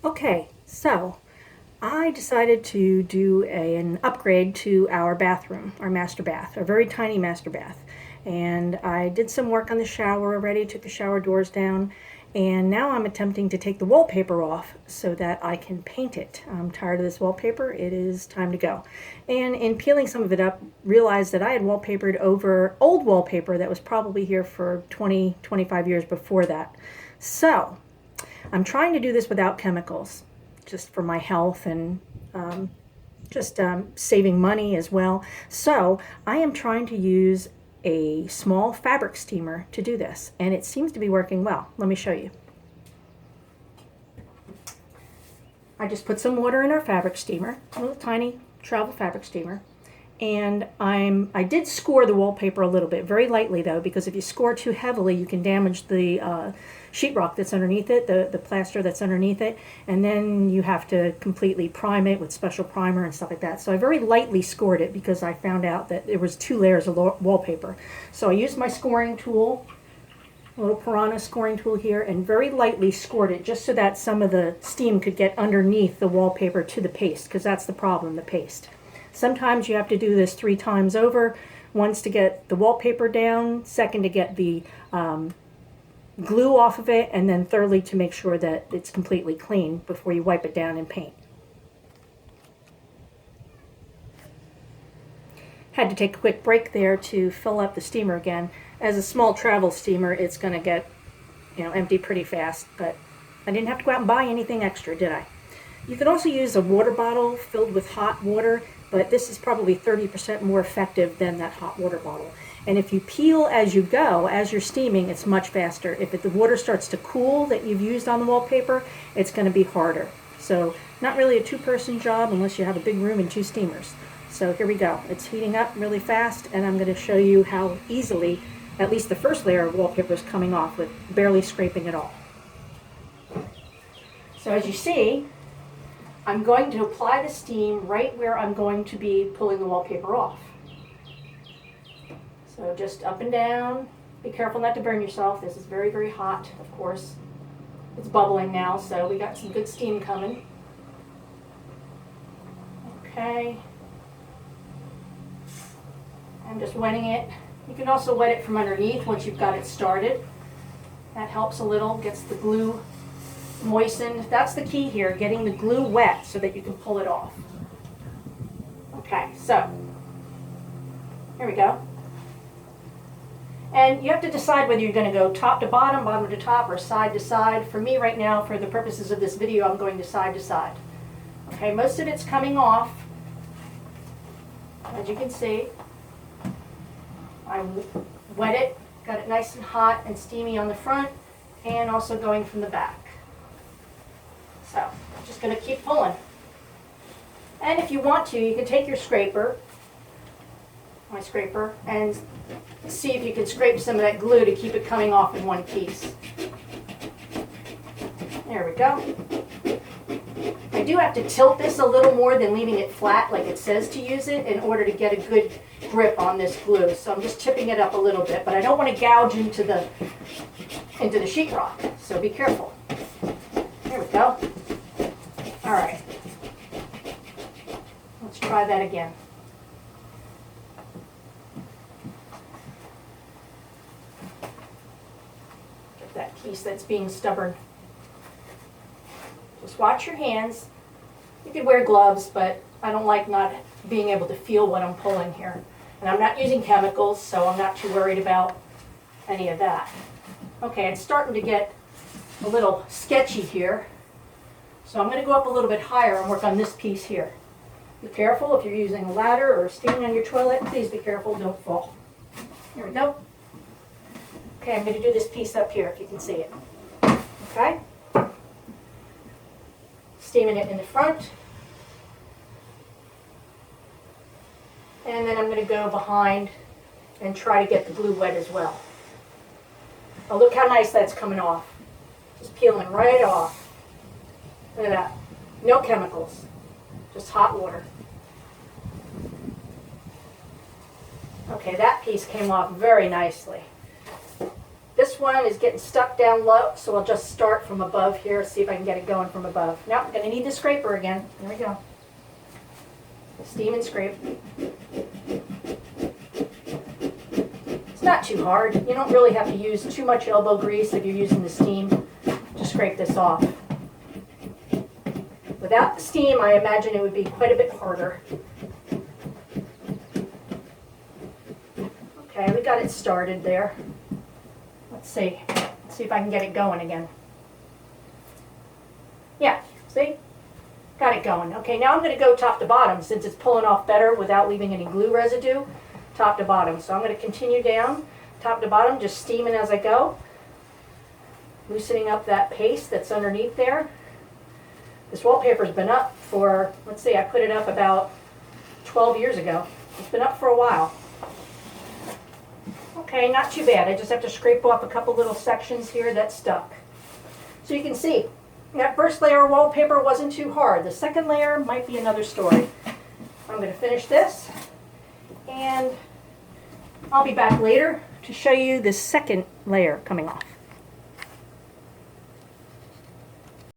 Okay, so I decided to do an upgrade to our bathroom, our master bath, a very tiny master bath. And I did some work on the shower already, took the shower doors down, and now I'm attempting to take the wallpaper off so that I can paint it. I'm tired of this wallpaper. It is time to go. And in peeling some of it up, realized that I had wallpapered over old wallpaper that was probably here for 20, 25 years before that. So I'm trying to do this without chemicals, just for my health and just saving money as well. So I am trying to use a small fabric steamer to do this, and it seems to be working well. Let me show you. I just put some water in our fabric steamer, a little tiny travel fabric steamer, and I did score the wallpaper a little bit, very lightly though, because if you score too heavily, you can damage the sheetrock that's underneath it, the plaster that's underneath it, and then you have to completely prime it with special primer and stuff like that. So I very lightly scored it because I found out that there was 2 layers of wallpaper. So I used my scoring tool, a little piranha scoring tool here, and very lightly scored it just so that some of the steam could get underneath the wallpaper to the paste, because that's the problem, the paste. Sometimes you have to do this 3 times over, once to get the wallpaper down, second to get the glue off of it, and then thirdly to make sure that it's completely clean before you wipe it down and paint. Had to take a quick break there to fill up the steamer again. As a small travel steamer, it's going to get, empty pretty fast, but I didn't have to go out and buy anything extra, did I? You can also use a water bottle filled with hot water, but this is probably 30% more effective than that hot water bottle. And if you peel as you go, as you're steaming, it's much faster. If the water starts to cool that you've used on the wallpaper, it's going to be harder. So not really a 2-person job unless you have a big room and 2 steamers. So here we go. It's heating up really fast, and I'm going to show you how easily at least the first layer of wallpaper is coming off with barely scraping at all. So as you see, I'm going to apply the steam right where I'm going to be pulling the wallpaper off. So just up and down. Be careful not to burn yourself. This is very, very hot, of course. It's bubbling now, so we got some good steam coming. Okay. I'm just wetting it. You can also wet it from underneath once you've got it started. That helps a little, gets the glue moistened. That's the key here, getting the glue wet so that you can pull it off. Okay, so here we go. And you have to decide whether you're going to go top to bottom, bottom to top, or side to side. For me right now, for the purposes of this video, I'm going to side to side. Okay, most of it's coming off, as you can see. I wet it, got it nice and hot and steamy on the front, and also going from the back. So I'm just going to keep pulling. And if you want to, you can take your scraper, my scraper, and see if you can scrape some of that glue to keep it coming off in one piece. There we go. I do have to tilt this a little more than leaving it flat like it says to use it in order to get a good grip on this glue. So I'm just tipping it up a little bit, but I don't want to gouge into the sheetrock, so be careful. There we go. All right. Let's try that again. Get that piece that's being stubborn. Just watch your hands. You could wear gloves, but I don't like not being able to feel what I'm pulling here. And I'm not using chemicals, so I'm not too worried about any of that. Okay, it's starting to get a little sketchy here. So I'm going to go up a little bit higher and work on this piece here. Be careful if you're using a ladder or standing on your toilet. Please be careful, don't fall. Here we go. Okay, I'm going to do this piece up here if you can see it. Okay? Steaming it in the front. And then I'm going to go behind and try to get the glue wet as well. Oh, look how nice that's coming off. Just peeling right off. Look at that. No chemicals. Just hot water. Okay, that piece came off very nicely. This this one is getting stuck down low, so I'll just start from above here, see if I can get it going from above. Now I'm going to need the scraper again. There we go. Steam and scrape. It's not too hard. You don't really have to use too much elbow grease if you're using the steam to scrape this off. Without the steam, I imagine it would be quite a bit harder. Okay, we got it started there. Let's see. Let's see if I can get it going again. Yeah, see? Got it going. Okay, now I'm going to go top to bottom since it's pulling off better without leaving any glue residue. Top to bottom. So I'm going to continue down, top to bottom, just steaming as I go. Loosening up that paste that's underneath there. This wallpaper's been up for, let's see, I put it up about 12 years ago. It's been up for a while. Okay, not too bad. I just have to scrape off a couple little sections here that stuck. So you can see, that first layer of wallpaper wasn't too hard. The second layer might be another story. I'm going to finish this, and I'll be back later to show you the second layer coming off.